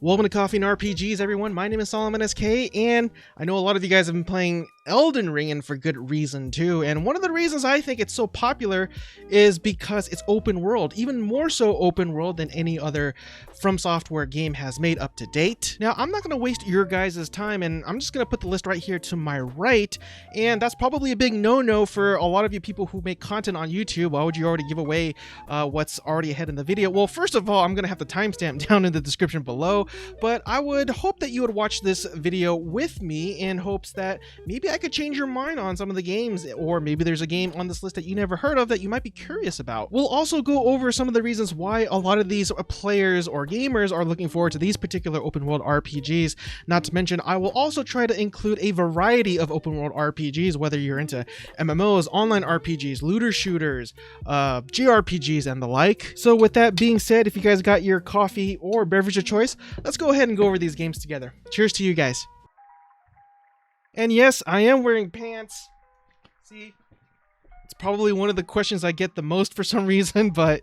Welcome to Coffee and RPGs, everyone. My name is Solomon SK, and I know a lot of you guys have been playing Elden Ring, and for good reason too. And one of the reasons I think it's so popular is because it's open world, even more so open world than any other From Software game has made up to date. Now, I'm not going to waste your guys' time, and I'm just going to put the list right here to my right, and that's probably a big no-no for a lot of you people who make content on YouTube. Why would you already give away what's already ahead in the video? Well, first of all, I'm going to have the timestamp down in the description below, but I would hope that you would watch this video with me in hopes that maybe I could change your mind on some of the games, or maybe there's a game on this list that you never heard of that you might be curious about. We'll also go over some of the reasons why a lot of these players or gamers are looking forward to these particular open world RPGs. Not to mention, I will also try to include a variety of open world RPGs, whether you're into MMOs, online RPGs, looter shooters, JRPGs, and the like. So with that being said, if you guys got your coffee or beverage of choice, let's go ahead and go over these games together. Cheers to you guys. And yes, I am wearing pants. See? It's probably one of the questions I get the most for some reason, but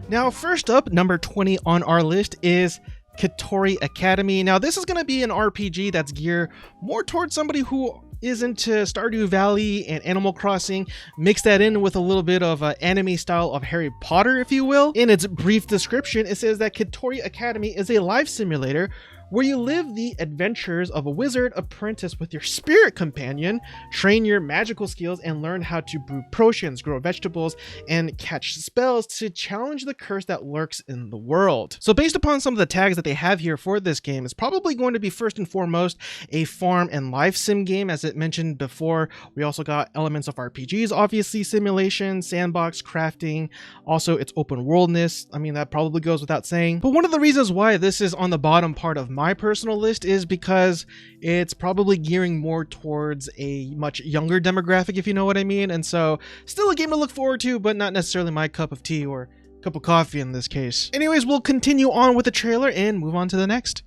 now, first up, number 20 on our list is Kitori Academy. Now, this is going to be an RPG that's geared more towards somebody who is into Stardew Valley and Animal Crossing. Mix that in with a little bit of anime style of Harry Potter, if you will. In its brief description, it says that Kitori Academy is a life simulator where you live the adventures of a wizard apprentice with your spirit companion, train your magical skills, and learn how to brew potions, grow vegetables, and catch spells to challenge the curse that lurks in the world. So based upon some of the tags that they have here for this game, it's probably going to be first and foremost a farm and life sim game. As it mentioned before, we also got elements of RPGs, obviously simulation, sandbox, crafting, also its open worldness. I mean, that probably goes without saying. But one of the reasons why this is on the bottom part of my personal list is because it's probably gearing more towards a much younger demographic, if you know what I mean. And so still a game to look forward to, but not necessarily my cup of tea or cup of coffee in this case. Anyways, we'll continue on with the trailer and move on to the next.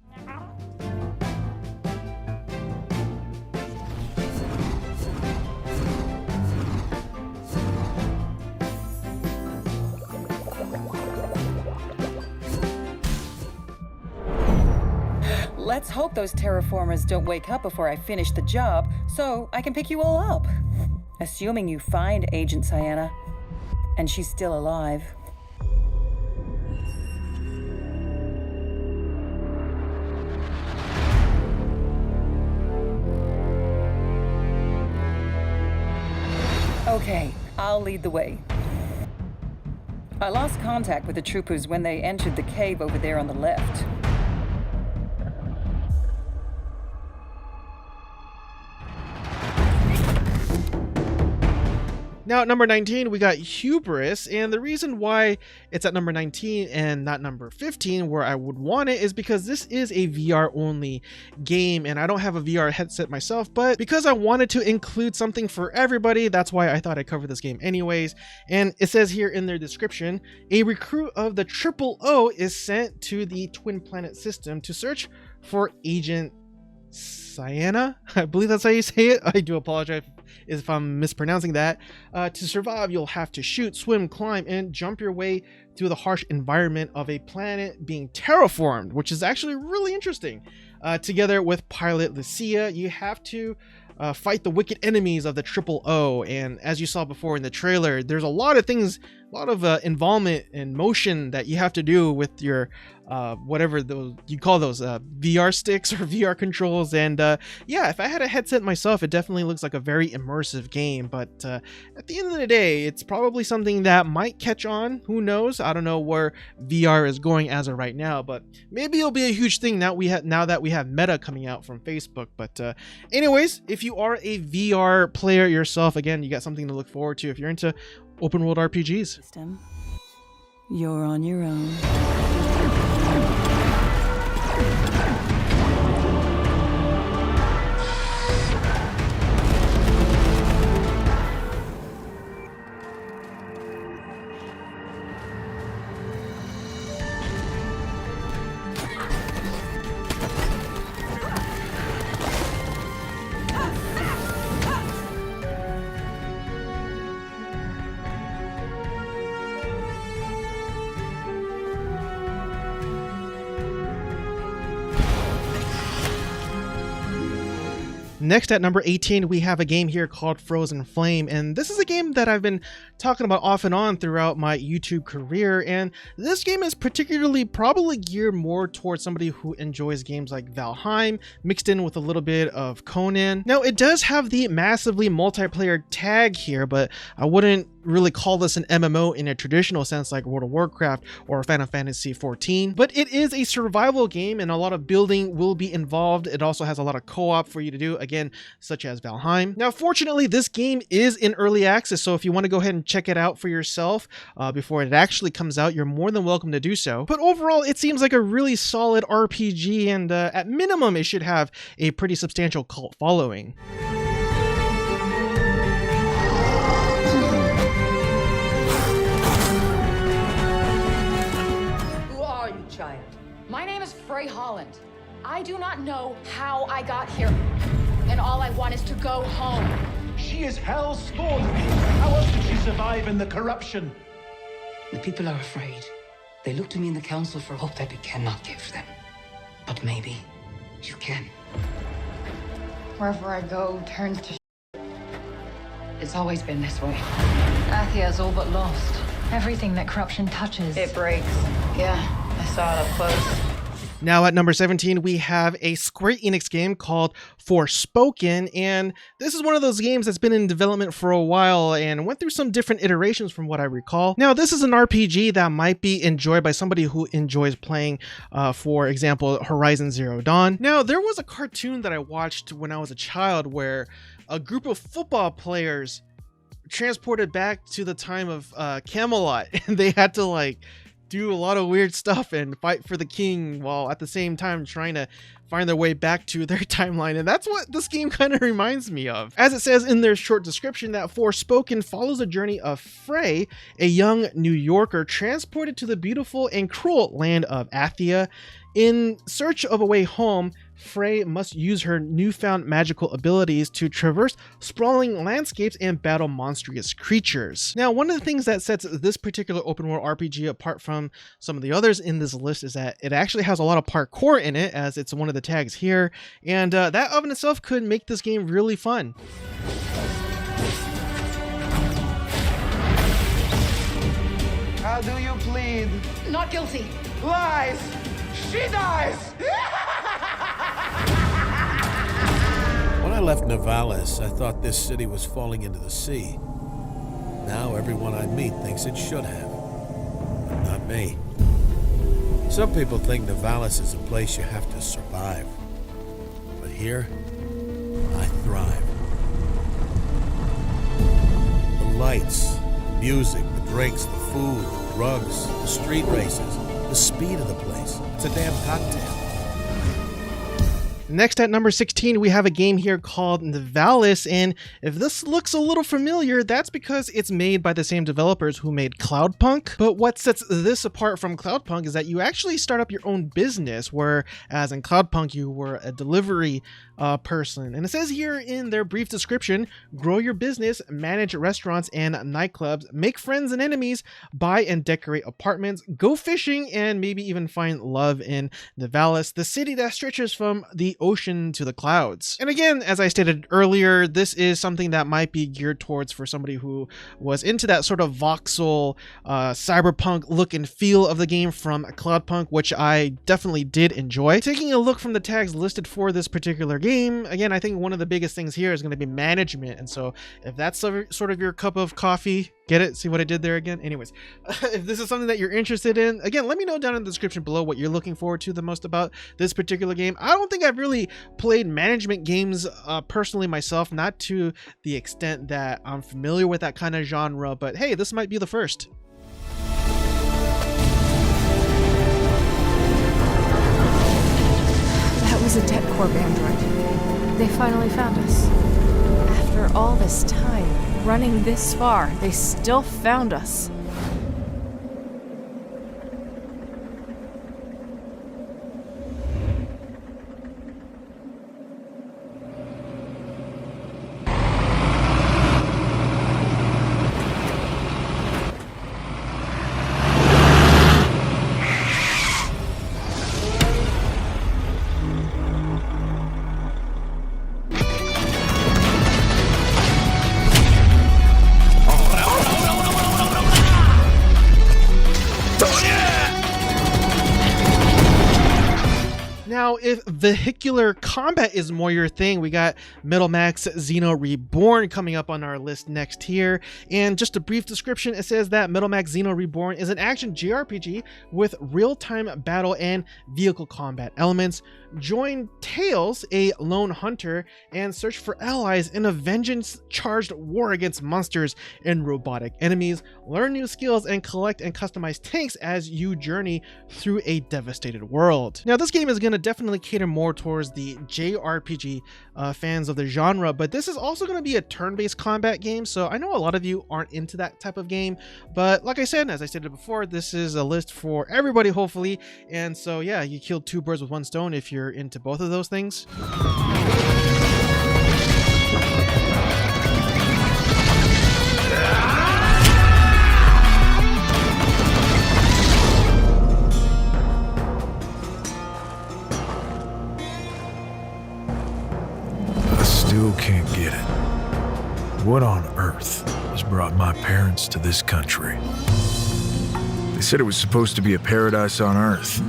Let's hope those terraformers don't wake up before I finish the job, so I can pick you all up. Assuming you find Agent Sienna, and she's still alive. Okay, I'll lead the way. I lost contact with the troopers when they entered the cave over there on the left. Now at number 19, we got Hubris, and the reason why it's at number 19 and not number 15 where I would want it is because this is a VR only game, and I don't have a VR headset myself, but because I wanted to include something for everybody, that's why I thought I'd cover this game anyways. And it says here in their description, a recruit of the O is sent to the Twin Planet system to search for Agent Sienna. I believe that's how you say it. I do apologize if I'm mispronouncing that. To survive, you'll have to shoot, swim, climb, and jump your way through the harsh environment of a planet being terraformed, which is actually really interesting. Together with pilot Lucia, you have to fight the wicked enemies of the O. And as you saw before in the trailer, there's a lot of things, a lot of involvement and motion that you have to do with your whatever those you call those VR sticks or VR controls. And yeah, if I had a headset myself, it definitely looks like a very immersive game. But at the end of the day, it's probably something that might catch on. Who knows? I don't know where VR is going as of right now, but maybe it'll be a huge thing now that we have Meta coming out from Facebook. But anyways, if you are a VR player yourself, again, you got something to look forward to. If you're into open world RPGs. System. You're on your own. Next at number 18, we have a game here called Frozen Flame, and this is a game that I've been talking about off and on throughout my YouTube career, and this game is particularly probably geared more towards somebody who enjoys games like Valheim, mixed in with a little bit of Conan. Now, it does have the massively multiplayer tag here, but I wouldn't really call this an MMO in a traditional sense like World of Warcraft or Final Fantasy XIV, but it is a survival game and a lot of building will be involved. It also has a lot of co-op for you to do, again, such as Valheim. Now, fortunately, this game is in early access, so if you want to go ahead and check it out for yourself before it actually comes out, you're more than welcome to do so. But overall, it seems like a really solid RPG, and at minimum, it should have a pretty substantial cult following. Child. My name is Frey Holland. I do not know how I got here, and all I want is to go home. She is hell spawned. How else did she survive in the corruption? The people are afraid. They look to me in the council for hope that we cannot give them. But maybe you can. Wherever I go turns to It's always been this way. Athia's all but lost. Everything that corruption touches, it breaks. Yeah. I saw it up close. Now at number 17, we have a Square Enix game called Forspoken, and this is one of those games that's been in development for a while and went through some different iterations from what I recall. Now, this is an RPG that might be enjoyed by somebody who enjoys playing, for example, Horizon Zero Dawn. Now, there was a cartoon that I watched when I was a child where a group of football players transported back to the time of Camelot, and they had to like do a lot of weird stuff and fight for the king while at the same time trying to find their way back to their timeline, and that's what this game kind of reminds me of. As it says in their short description, that Forspoken follows the journey of Frey, a young New Yorker transported to the beautiful and cruel land of Athia. In search of a way home, Frey must use her newfound magical abilities to traverse sprawling landscapes and battle monstrous creatures. Now, one of the things that sets this particular open world RPG apart from some of the others in this list is that it actually has a lot of parkour in it, as it's one of the tags here, and that of in itself could make this game really fun. How do you plead? Not guilty. Lies! She dies! When I left Nivalis, I thought this city was falling into the sea. Now everyone I meet thinks it should have. But not me. Some people think Nivalis is a place you have to survive. But here, I thrive. The lights, the music, the drinks, the food, the drugs, the street races, the speed of the place. It's a damn cocktail. Next at number 16, we have a game here called Nivalis, and if this looks a little familiar, that's because it's made by the same developers who made Cloudpunk. But what sets this apart from Cloudpunk is that you actually start up your own business, whereas in Cloudpunk you were a delivery person. And it says here in their brief description, grow your business, manage restaurants and nightclubs, make friends and enemies, buy and decorate apartments, go fishing, and maybe even find love in Nivalis, the city that stretches from the ocean to the clouds. And again, as I stated earlier, this is something that might be geared towards for somebody who was into that sort of voxel cyberpunk look and feel of the game from Cloudpunk, which I definitely did enjoy. Taking a look from the tags listed for this particular game, again, I think one of the biggest things here is going to be management, and so if that's sort of your cup of coffee, Get it? See what I did there again? Anyways, if this is something that you're interested in, again, let me know down in the description below what you're looking forward to the most about this particular game. I don't think I've really played management games personally myself, not to the extent that I'm familiar with that kind of genre, but hey, this might be the first. That was a Tech Corp android. They finally found us. After all this time, running this far, they still found us. Now, if vehicular combat is more your thing, we got Metal Max Xeno Reborn coming up on our list next here. And just a brief description, it says that Metal Max Xeno Reborn is an action JRPG with real-time battle and vehicle combat elements. Join Tails, a lone hunter, and search for allies in a vengeance-charged war against monsters and robotic enemies. Learn new skills and collect and customize tanks as you journey through a devastated world. Now, this game is going to definitely cater more towards the JRPG fans of the genre, but this is also going to be a turn-based combat game, so I know a lot of you aren't into that type of game, but like I said, as I stated before, this is a list for everybody, hopefully, and so yeah, you killed two birds with one stone if you're into both of those things. Still can't get it. What on earth has brought my parents to this country? They said it was supposed to be a paradise on Earth.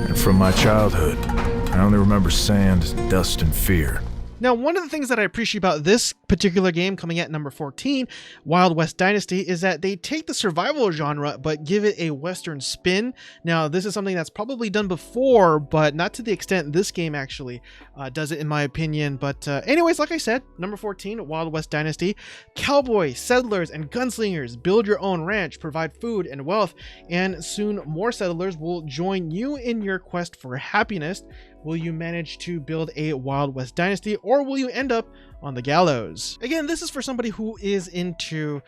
And from my childhood, I only remember sand, dust, and fear. Now, one of the things that I appreciate about this particular game coming at number 14, Wild West Dynasty, is that they take the survival genre but give it a Western spin. Now, this is something that's probably done before, but not to the extent this game actually does it, in my opinion. But anyways, like I said, number 14, Wild West Dynasty. Cowboys, settlers, and gunslingers build your own ranch, provide food and wealth, and soon more settlers will join you in your quest for happiness. Will you manage to build a Wild West Dynasty, or will you end up on the gallows? Again, this is for somebody who is into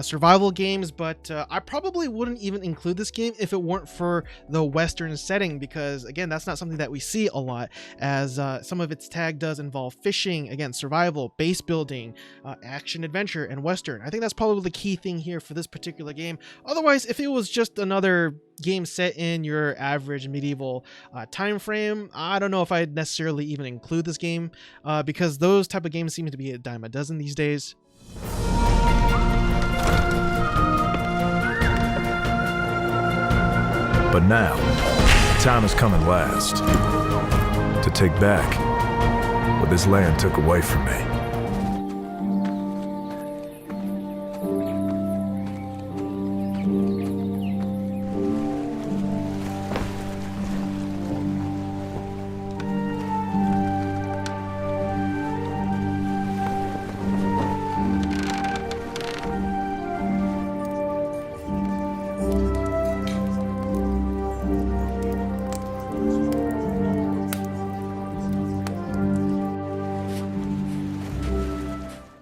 survival games, but I probably wouldn't even include this game if it weren't for the Western setting, because again, that's not something that we see a lot, as some of its tag does involve fishing, again, survival, base building, action, adventure, and Western. I think that's probably the key thing here for this particular game. Otherwise, if it was just another game set in your average medieval time frame, I don't know if I'd necessarily even include this game, because those type of games seem to be a dime a dozen these days. But now, the time has come at last to take back what this land took away from me.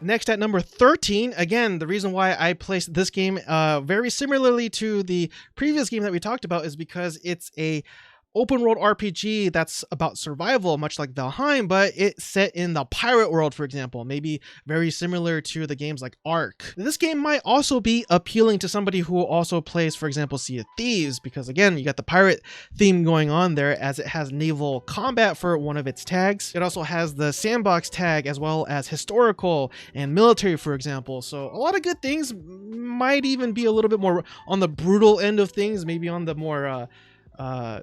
Next at number 13, again, the reason why I placed this game very similarly to the previous game that we talked about is because it's a open world RPG that's about survival, much like Valheim, but it's set in the pirate world, for example, maybe very similar to the games like Ark. This game might also be appealing to somebody who also plays, for example, Sea of Thieves, because again, you got the pirate theme going on there, as it has naval combat for one of its tags. It also has the sandbox tag, as well as historical and military, for example. So a lot of good things. Might even be a little bit more on the brutal end of things, maybe on the more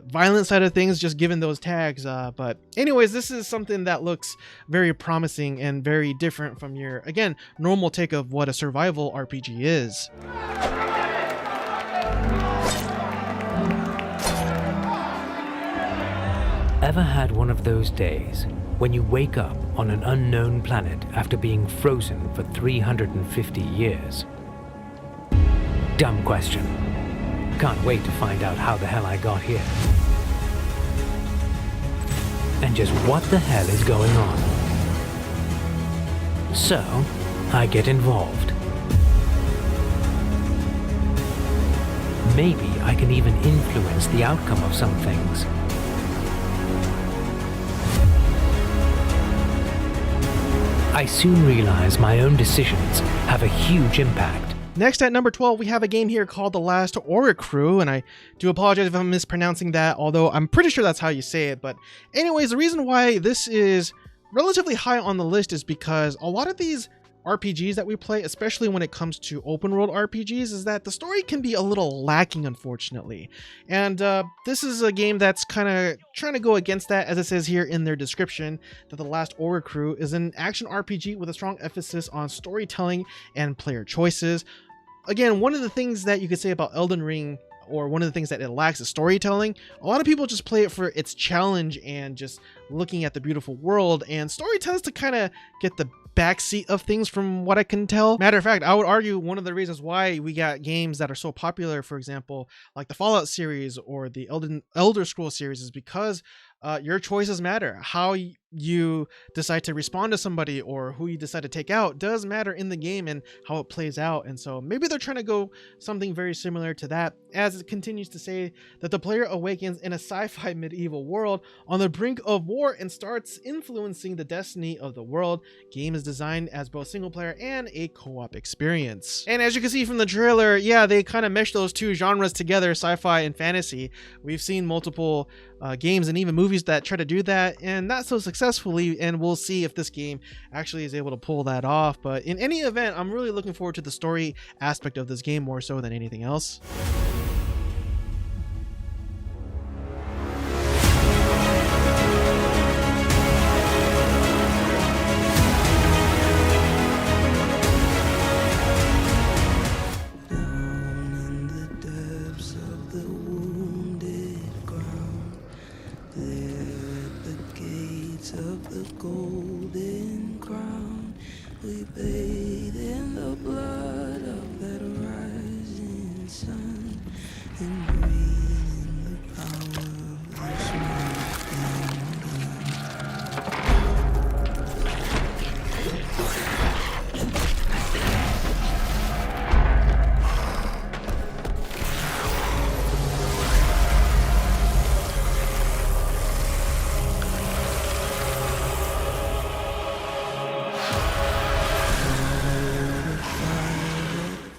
violent side of things, just given those tags. But anyways, this is something that looks very promising and very different from your, again, normal take of what a survival RPG is. Ever had one of those days when you wake up on an unknown planet after being frozen for 350 years? Dumb question. Can't wait to find out how the hell I got here. And just what the hell is going on. So, I get involved. Maybe I can even influence the outcome of some things. I soon realize my own decisions have a huge impact. Next at number 12, we have a game here called The Last Oricru, and I do apologize if I'm mispronouncing that, although I'm pretty sure that's how you say it. But anyways, the reason why this is relatively high on the list is because a lot of these RPGs that we play, especially when it comes to open world RPGs, is that the story can be a little lacking, unfortunately. And this is a game that's kind of trying to go against that, as it says here in their description, that The Last Oricru is an action RPG with a strong emphasis on storytelling and player choices. Again, one of the things that you could say about Elden Ring, or one of the things that it lacks, is storytelling. A lot of people just play it for its challenge and just looking at the beautiful world, and story tends to kind of get the backseat of things from what I can tell. Matter of fact, I would argue one of the reasons why we got games that are so popular, for example, like the Fallout series or the Elder Scrolls series, is because your choices matter. How you decide to respond to somebody or who you decide to take out does matter in the game and how it plays out. And so maybe they're trying to go something very similar to that, as it continues to say that the player awakens in a sci-fi medieval world on the brink of war and starts influencing the destiny of the world. Game is designed as both single player and a co-op experience. And as you can see from the trailer, yeah, they kind of mesh those two genres together, sci-fi and fantasy. We've seen multiple games and even movies that try to do that, and not so successfully, and we'll see if this game actually is able to pull that off. But in any event, I'm really looking forward to the story aspect of this game more so than anything else.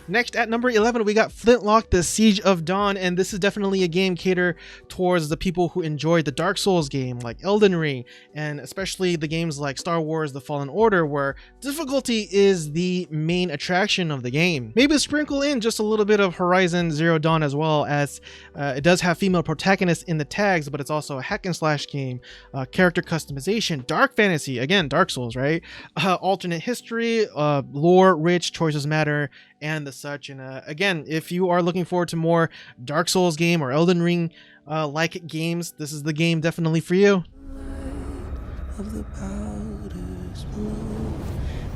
Next at number 11, we got Flintlock, The Siege of Dawn, and this is definitely a game catered towards the people who enjoy the Dark Souls game like Elden Ring, and especially the games like Star Wars The Fallen Order, where difficulty is the main attraction of the game. Maybe sprinkle in just a little bit of Horizon Zero Dawn as well, as it does have female protagonists in the tags, but it's also a hack and slash game, character customization, dark fantasy, again, Dark Souls, right? Alternate history, lore rich, choices matter, and the such. And again, if you are looking forward to more Dark Souls game or Elden Ring like games, this is the game definitely for you. Of the powder smoke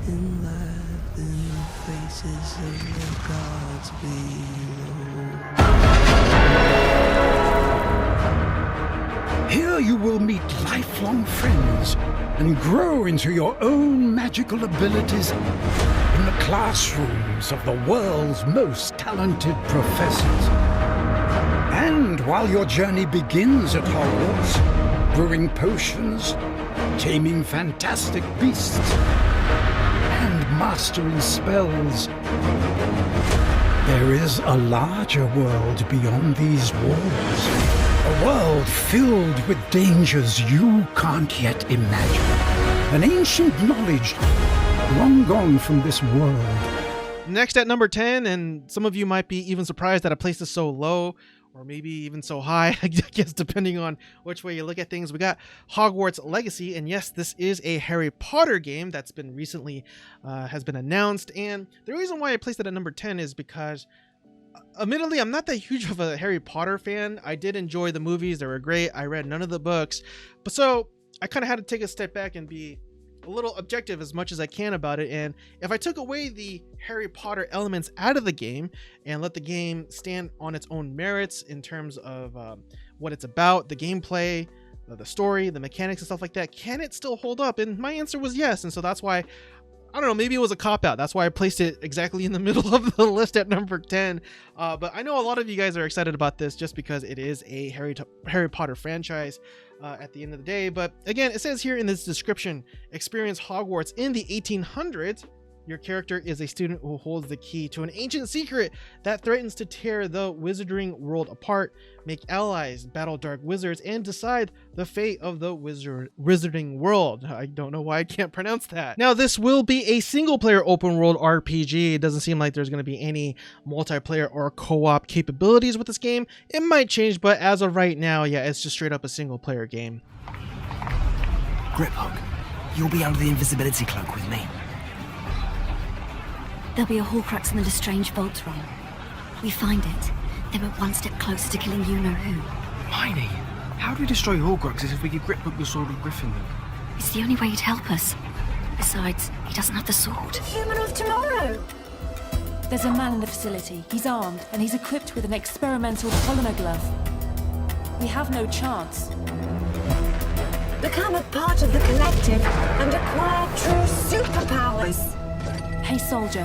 and laugh in the faces of the gods below. Here you will meet lifelong friends and grow into your own magical abilities in the classrooms of the world's most talented professors. And while your journey begins at Hogwarts, brewing potions, taming fantastic beasts, and mastering spells, there is a larger world beyond these walls. A world filled with dangers you can't yet imagine. An ancient knowledge long gone from this world. Next at number 10, and some of you might be even surprised that I placed this so low, or maybe even so high, I guess, depending on which way you look at things. We got Hogwarts Legacy, and yes, this is a Harry Potter game that's been recently has been announced. And the reason why I placed it at number 10 is because, admittedly, I'm not that huge of a Harry Potter fan. I did enjoy the movies; they were great. I read none of the books, but so I kind of had to take a step back and be a little objective as much as I can about it. And if I took away the Harry Potter elements out of the game and let the game stand on its own merits in terms of what it's about, the gameplay, the story, the mechanics and stuff like that, can it still hold up? And my answer was yes. And so that's why, I don't know, maybe it was a cop-out. That's why I placed it exactly in the middle of the list at number 10. But I know a lot of you guys are excited about this just because it is a Harry Potter franchise at the end of the day. But again, it says here in this description, experience Hogwarts in the 1800s. Your character is a student who holds the key to an ancient secret that threatens to tear the wizarding world apart, make allies, battle dark wizards, and decide the fate of the wizarding world. I don't know why I can't pronounce that. Now, this will be a single-player open-world RPG. It doesn't seem like there's going to be any multiplayer or co-op capabilities with this game. It might change, but as of right now, yeah, it's just straight up a single-player game. Griphook, you'll be under the invisibility cloak with me. There'll be a Horcrux in the Lestrange vault room. We find it, then we're one step closer to killing you-know-who. Hermione, how do we destroy Horcruxes if we give Griphook the sword of Gryffindor? It's the only way he'd help us. Besides, he doesn't have the sword. Human of tomorrow! There's a man in the facility. He's armed, and he's equipped with an experimental polymer glove. We have no chance. Become a part of the collective and acquire true superpowers. Hey, soldier.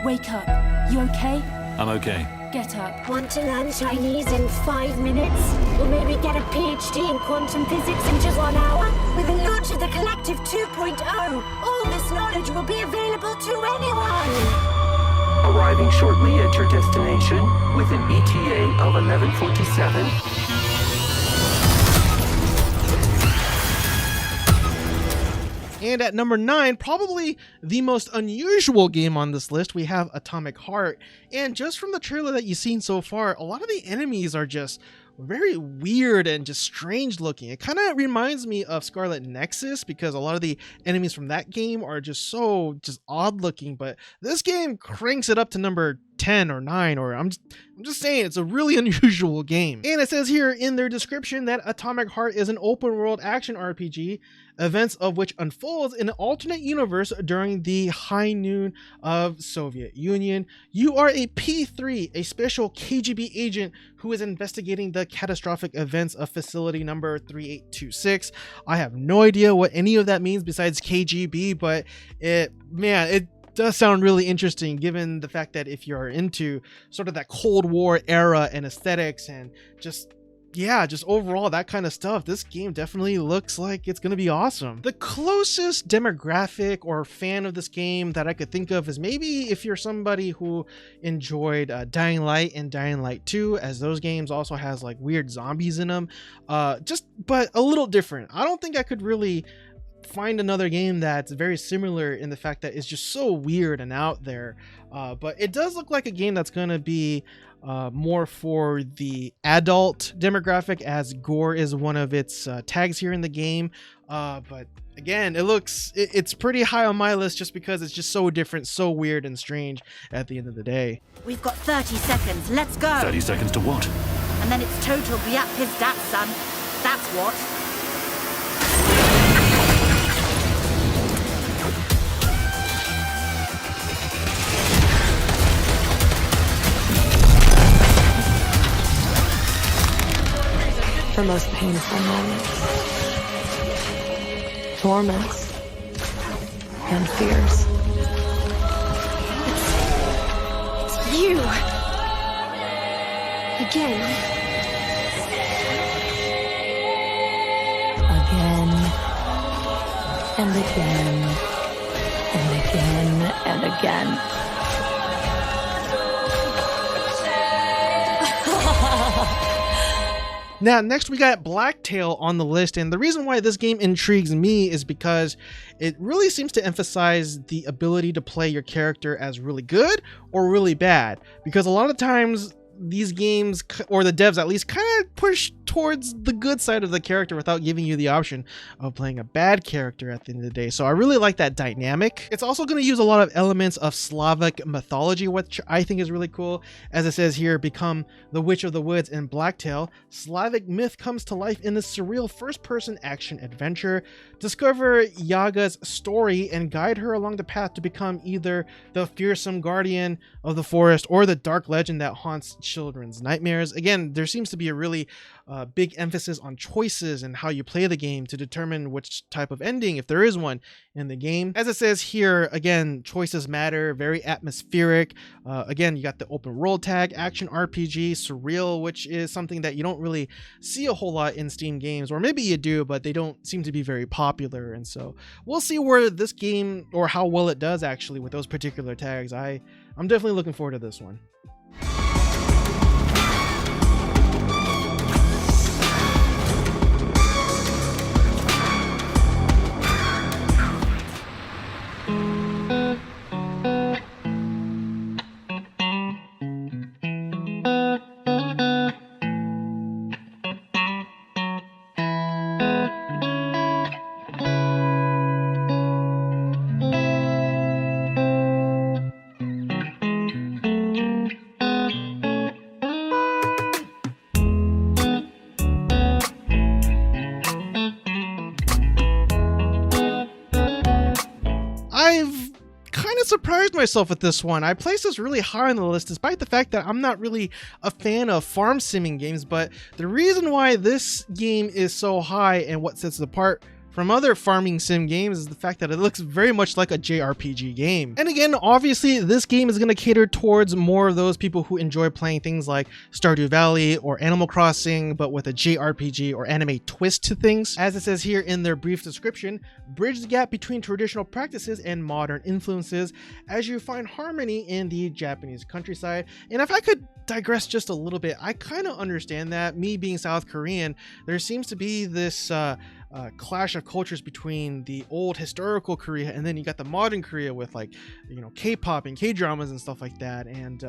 Wake up. You okay? I'm okay. Get up. Want to learn Chinese in 5 minutes? Or maybe get a PhD in quantum physics in just 1 hour? With the launch of the Collective 2.0, all this knowledge will be available to anyone! Arriving shortly at your destination with an ETA of 11:47. And at number 9, probably the most unusual game on this list, we have Atomic Heart. And just from the trailer that you've seen so far, a lot of the enemies are just very weird and just strange looking. It kind of reminds me of Scarlet Nexus because a lot of the enemies from that game are just odd looking, but this game cranks it up to number 10 or 9, or I'm just saying it's a really unusual game. And it says here in their description that Atomic Heart is an open world action RPG, events of which unfolds in an alternate universe during the high noon of Soviet Union. You are a P3, a special KGB agent who is investigating the catastrophic events of facility number 3826. I have no idea what any of that means besides KGB, but it does sound really interesting given the fact that if you're into sort of that Cold War era and aesthetics and just overall that kind of stuff, this game definitely looks like it's going to be awesome. The closest demographic or fan of this game that I could think of is maybe if you're somebody who enjoyed Dying Light and Dying Light 2, as those games also has like weird zombies in them, but a little different. I don't think I could really find another game that's very similar in the fact that it's just so weird and out there, but it does look like a game that's going to be more for the adult demographic, as gore is one of its tags here in the game, but again, it's pretty high on my list just because it's just so different, so weird and strange at the end of the day. We've got 30 seconds, let's go! 30 seconds to what? And then it's total Biap his dad, son. That's what. The most painful moments, torments, and fears. It's you! Again. Again, and again, and again, and again. Now, next we got Blacktail on the list, and the reason why this game intrigues me is because it really seems to emphasize the ability to play your character as really good or really bad, because a lot of times these games, or the devs at least, kind of push towards the good side of the character without giving you the option of playing a bad character at the end of the day. So I really like that dynamic. It's also going to use a lot of elements of Slavic mythology, which I think is really cool. As it says here, become the Witch of the Woods in Blacktail. Slavic myth comes to life in this surreal first-person action adventure. Discover Yaga's story and guide her along the path to become either the fearsome guardian of the forest or the dark legend that haunts children's nightmares. Again, there seems to be a really big emphasis on choices and how you play the game to determine which type of ending, if there is one, in the game. As it says here, again, choices matter, very atmospheric. Again, you got the open world tag, action RPG, surreal, which is something that you don't really see a whole lot in Steam games, or maybe you do, but they don't seem to be very popular. And so we'll see where this game, or how well it does actually with those particular tags. I'm definitely looking forward to this one. Surprised myself with this one. I placed this really high on the list despite the fact that I'm not really a fan of farm simming games, but the reason why this game is so high and what sets it apart from other farming sim games is the fact that it looks very much like a JRPG game. And again, obviously this game is going to cater towards more of those people who enjoy playing things like Stardew Valley or Animal Crossing, but with a JRPG or anime twist to things. As it says here in their brief description, bridge the gap between traditional practices and modern influences as you find harmony in the Japanese countryside. And if I could digress just a little bit, I kind of understand that. Me being South Korean, there seems to be this clash of cultures between the old historical Korea and then you got the modern Korea with, like, you know, K-pop and K-dramas and stuff like that. And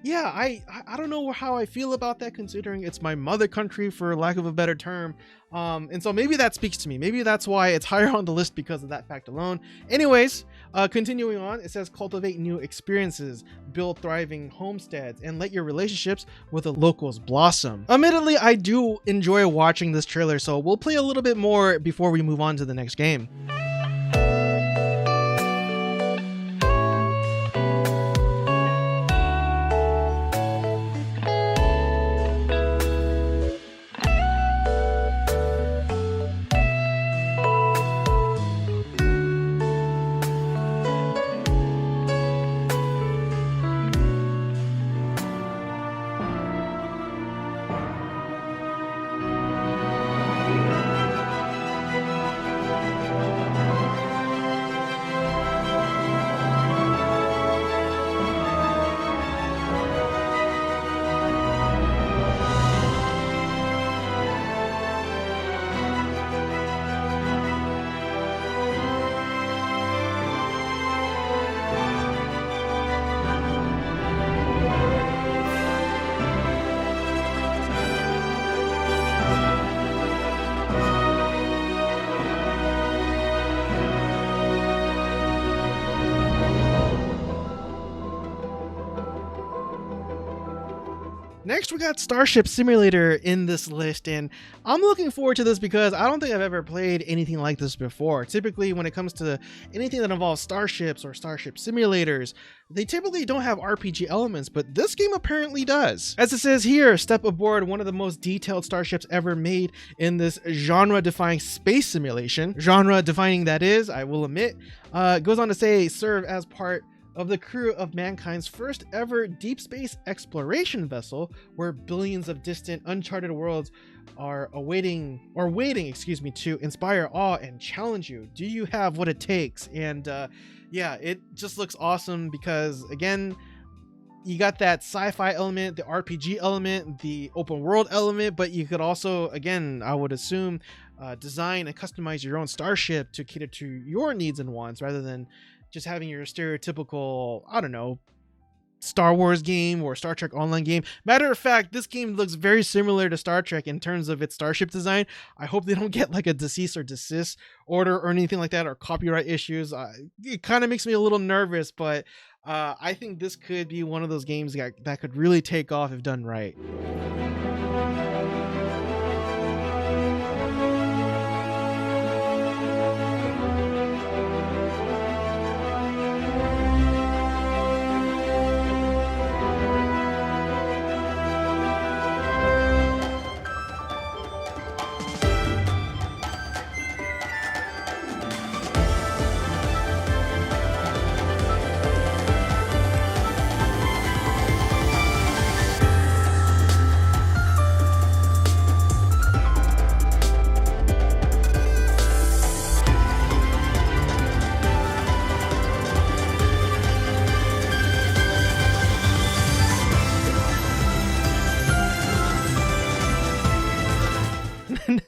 yeah, I don't know how I feel about that, considering it's my mother country, for lack of a better term. And so maybe that speaks to me. Maybe that's why it's higher on the list, because of that fact alone. Anyways, continuing on, it says cultivate new experiences, build thriving homesteads, and let your relationships with the locals blossom. Admittedly, I do enjoy watching this trailer, so we'll play a little bit more before we move on to the next game. Next, we got Starship Simulator in this list, and I'm looking forward to this because I don't think I've ever played anything like this before. Typically, when it comes to anything that involves starships or starship simulators, they typically don't have RPG elements, but this game apparently does. As it says here, step aboard one of the most detailed starships ever made in this genre-defying space simulation. Genre-defining, that is, I will admit. Goes on to say, serve as part of the crew of mankind's first ever deep space exploration vessel, where billions of distant, uncharted worlds are waiting to inspire awe and challenge you. Do you have what it takes? And yeah, it just looks awesome because, again, you got that sci-fi element, the RPG element, the open world element, but you could also, again, I would assume, design and customize your own starship to cater to your needs and wants, rather than just having your stereotypical, I don't know, Star Wars game or Star Trek Online game. Matter of fact, this game looks very similar to Star Trek in terms of its starship design. I hope they don't get like a cease or desist order or anything like that, or copyright issues. It kind of makes me a little nervous, but I think this could be one of those games that could really take off if done right.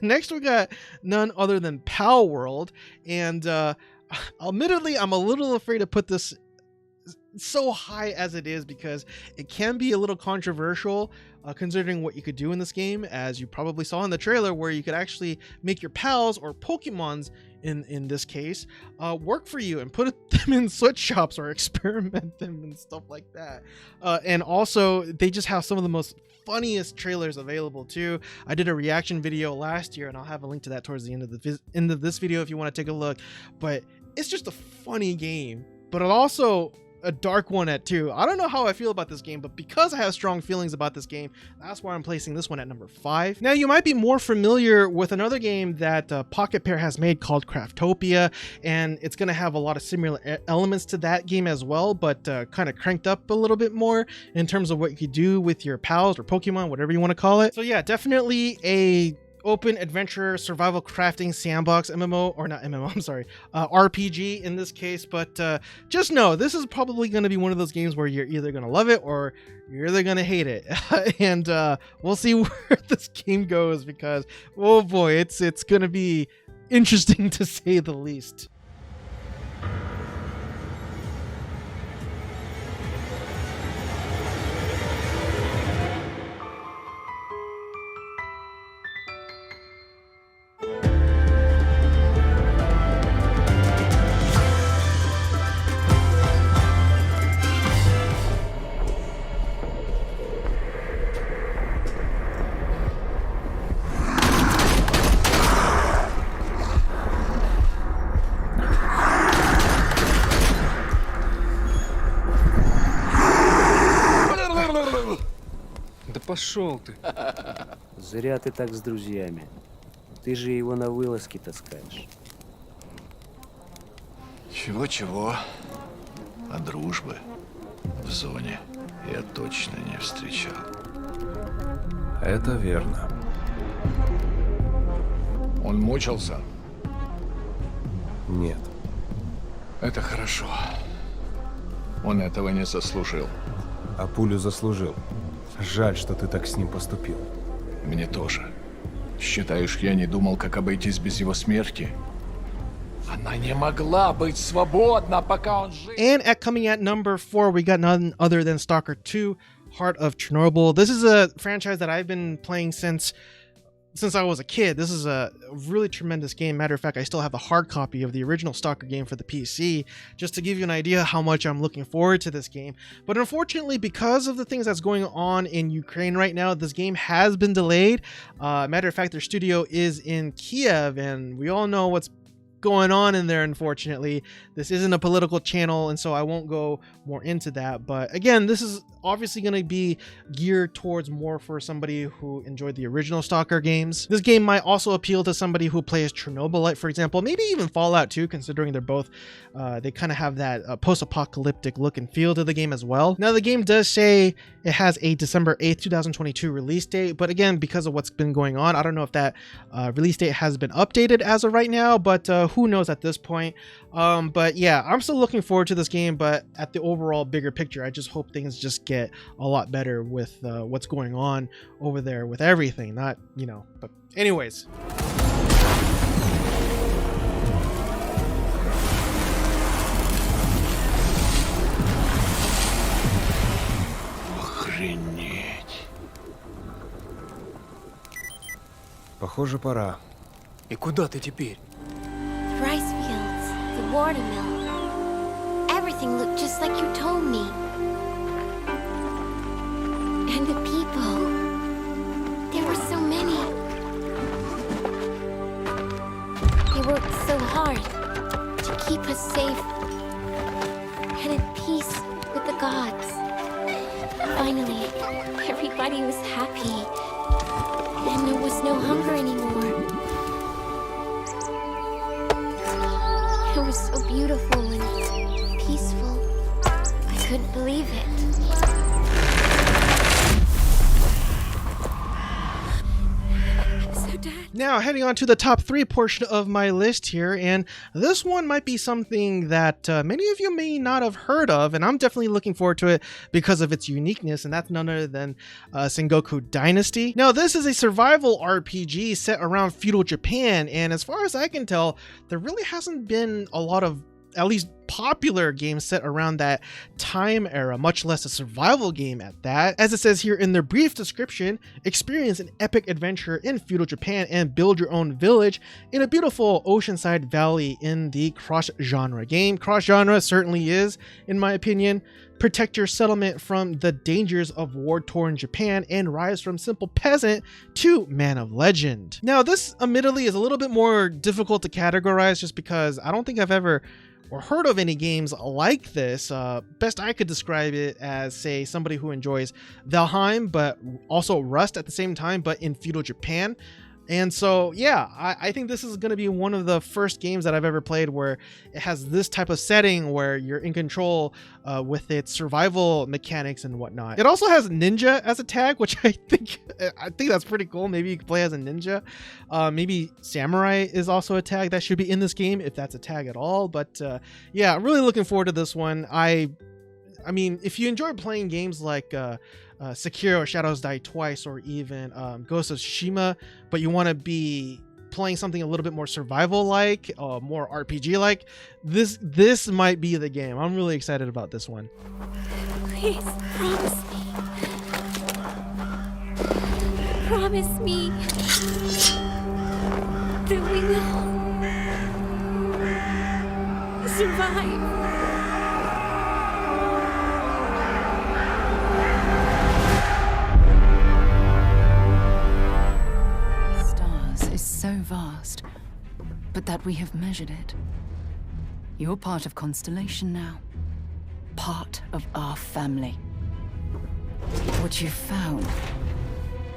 Next, we got none other than Palworld, and admittedly, I'm a little afraid to put this so high as it is because it can be a little controversial considering what you could do in this game, as you probably saw in the trailer, where you could actually make your pals or Pokemons in this case work for you and put them in sweatshops or experiment them and stuff like that. And also, they just have some of the most funniest trailers available too. I did a reaction video last year, and I'll have a link to that towards the end of this video if you want to take a look. But it's just a funny game, but it also a dark one at 2. I don't know how I feel about this game, but because I have strong feelings about this game, that's why I'm placing this one at number 5. Now, you might be more familiar with another game that Pocket Pair has made called Craftopia, and it's going to have a lot of similar elements to that game as well, but kind of cranked up a little bit more in terms of what you could do with your pals or Pokemon, whatever you want to call it. So yeah, definitely a open adventure survival crafting sandbox MMO, or not MMO, I'm sorry, RPG in this case. But just know this is probably going to be one of those games where you're either going to love it or you're either going to hate it. And we'll see where this game goes, because oh boy, it's going to be interesting to say the least. Пошел ты. Зря ты так с друзьями. Ты же его на вылазки таскаешь. Чего-чего, а дружбы в зоне я точно не встречал. Это верно. Он мучился? Нет. Это хорошо. Он этого не заслужил. А пулю заслужил. Жаль, что ты так с ним поступил. Мне тоже. Считаешь, я не думал, как обойтись без его смерти? Она не могла быть свободна, пока он жив. And coming at number 4, we got none other than Stalker 2, Heart of Chernobyl. This is a franchise that I've been playing since I was a kid. This is a really tremendous game. Matter of fact, I still have the hard copy of the original Stalker game for the PC, just to give you an idea how much I'm looking forward to this game. But unfortunately, because of the things that's going on in Ukraine right now, this game has been delayed. Matter of fact, their studio is in Kiev, and we all know what's going on in there. Unfortunately, this isn't a political channel, and so I won't go more into that. But again, this is obviously going to be geared towards more for somebody who enjoyed the original Stalker games. This game might also appeal to somebody who plays Chernobyl, for example, maybe even Fallout 2, considering they're both they kind of have that post-apocalyptic look and feel to the game as well. Now, the game does say it has a December 8th 2022 release date, but again, because of what's been going on, I don't know if that release date has been updated as of right now, but who knows at this point. But yeah, I'm still looking forward to this game, but at the overall bigger picture, I just hope things just get a lot better with what's going on over there with everything, not, you know, but anyways. Похоже, пора. И куда ты теперь? The rice fields, the watermill. Everything looked just like you told me. And the people. There were so many. They worked so hard to keep us safe and at peace with the gods. Finally, everybody was happy. And there was no hunger anymore. It was so beautiful and peaceful. I couldn't believe it. Now, heading on to the top 3 portion of my list here, and this one might be something that many of you may not have heard of, and I'm definitely looking forward to it because of its uniqueness, and that's none other than Sengoku Dynasty. Now, this is a survival RPG set around feudal Japan, and as far as I can tell, there really hasn't been a lot of at least popular games set around that time era, much less a survival game at that. As it says here in their brief description, experience an epic adventure in feudal Japan and build your own village in a beautiful oceanside valley in the cross-genre game. Cross-genre certainly is, in my opinion. Protect your settlement from the dangers of war-torn Japan and rise from simple peasant to man of legend. Now, this admittedly is a little bit more difficult to categorize just because I don't think I've ever or heard of any games like this. Best I could describe it as, say, somebody who enjoys Valheim, but also Rust at the same time, but in feudal Japan. And so, yeah, I think this is going to be one of the first games that I've ever played where it has this type of setting where you're in control with its survival mechanics and whatnot. It also has ninja as a tag, which I think that's pretty cool. Maybe you can play as a ninja. Maybe samurai is also a tag that should be in this game, if that's a tag at all. But yeah, I'm really looking forward to this one. I mean, if you enjoy playing games like Sekiro Shadows Die Twice, or even Ghost of Tsushima, but you want to be playing something a little bit more survival like, more RPG like, this might be the game. I'm really excited about this one. Please, promise me that we will survive. So vast, but that we have measured it. You're part of Constellation now, part of our family. What you've found,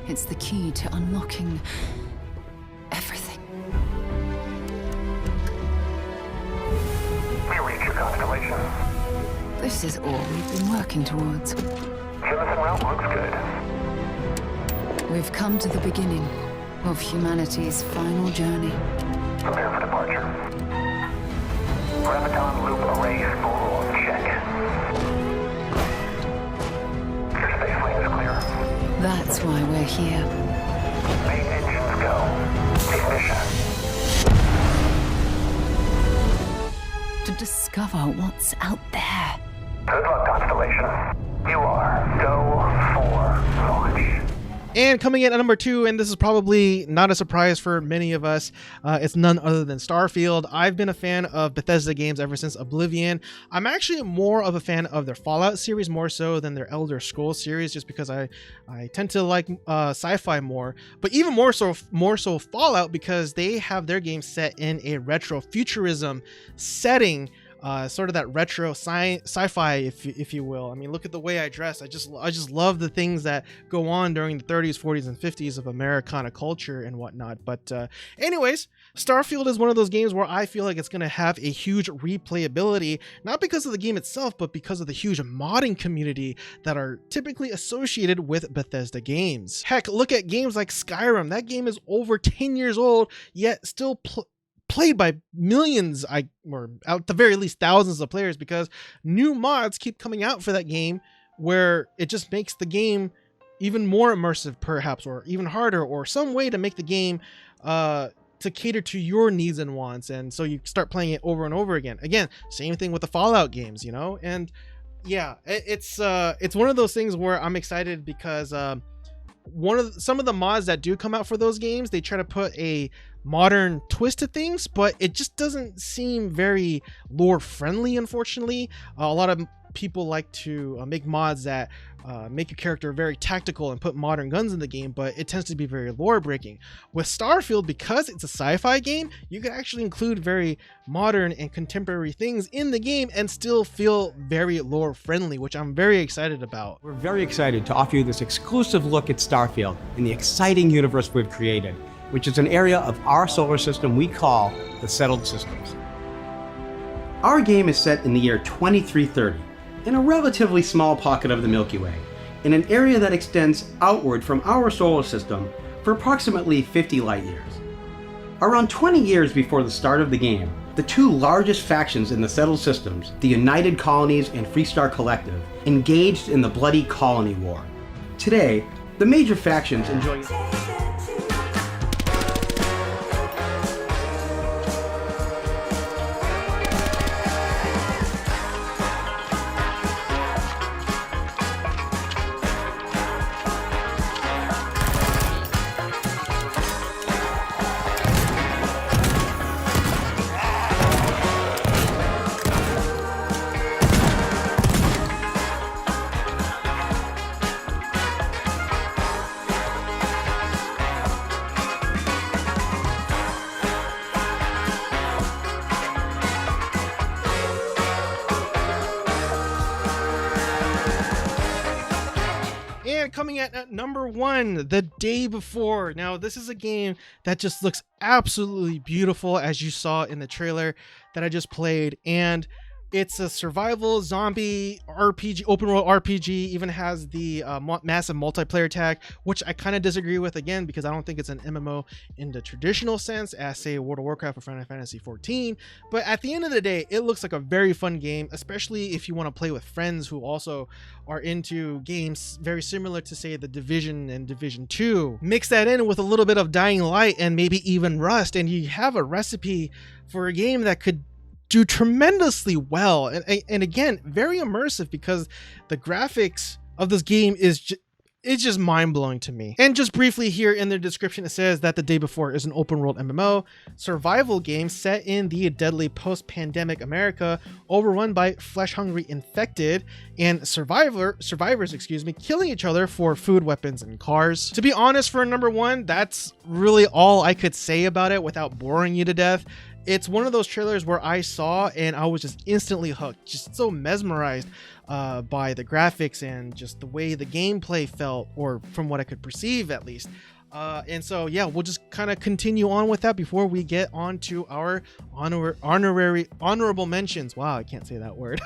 it's the key to unlocking everything. We reach your constellation. This is all we've been working towards. Jemison route looks good. We've come to the beginning of humanity's final journey. Prepare for departure. Graviton loop array spool check. Your space lane is clear. That's why we're here. Main engines go. Ignition. To discover what's out there. Good luck, Constellation. You are go for launch. And coming in at number 2, and this is probably not a surprise for many of us, it's none other than Starfield. I've been a fan of Bethesda games ever since Oblivion. I'm actually more of a fan of their Fallout series more so than their Elder Scrolls series, just because I tend to like sci-fi more, but even more so Fallout, because they have their games set in a retro futurism setting. Sort of that retro sci-fi, if you will. I mean, look at the way I dress. I just love the things that go on during the 30s, 40s, and 50s of Americana culture and whatnot. But anyways, Starfield is one of those games where I feel like it's going to have a huge replayability, not because of the game itself, but because of the huge modding community that are typically associated with Bethesda games. Heck, look at games like Skyrim. That game is over 10 years old, yet still played by millions, or at the very least thousands of players, because new mods keep coming out for that game where it just makes the game even more immersive perhaps, or even harder, or some way to make the game to cater to your needs and wants, and so you start playing it over and over again. Again, same thing with the Fallout games, you know. And yeah, it's one of those things where I'm excited because some of the mods that do come out for those games, they try to put a modern twist to things, but it just doesn't seem very lore friendly, unfortunately. A lot of people like to make mods that make your character very tactical and put modern guns in the game, but it tends to be very lore breaking. With Starfield, because it's a sci-fi game, you can actually include very modern and contemporary things in the game and still feel very lore friendly, which I'm very excited about. We're very excited to offer you this exclusive look at Starfield and the exciting universe we've created, which is an area of our solar system we call the Settled Systems. Our game is set in the year 2330, in a relatively small pocket of the Milky Way, in an area that extends outward from our solar system for approximately 50 light years. Around 20 years before the start of the game, the two largest factions in the Settled Systems, the United Colonies and Freestar Collective, engaged in the bloody Colony War. Today, the major factions enjoy... Coming at number 1, The Day Before. Now, this is a game that just looks absolutely beautiful, as you saw in the trailer that I just played, and it's a survival zombie RPG, open world RPG, even has the massive multiplayer tag, which I kind of disagree with, again, because I don't think it's an MMO in the traditional sense as, say, World of Warcraft or Final Fantasy XIV. But at the end of the day, it looks like a very fun game, especially if you want to play with friends who also are into games very similar to, say, The Division and Division 2. Mix that in with a little bit of Dying Light and maybe even Rust, and you have a recipe for a game that could do tremendously well, and again, very immersive, because the graphics of this game is it's just mind-blowing to me. And just briefly here in the description, it says that The Day Before is an open world MMO survival game set in the deadly post-pandemic America, overrun by flesh-hungry infected and survivors, killing each other for food, weapons, and cars. To be honest, for number 1, that's really all I could say about it without boring you to death. It's one of those trailers where I saw and I was just instantly hooked, just so mesmerized by the graphics and just the way the gameplay felt, or from what I could perceive at least. And so, yeah, we'll just kind of continue on with that before we get on to our honorable mentions. Wow, I can't say that word.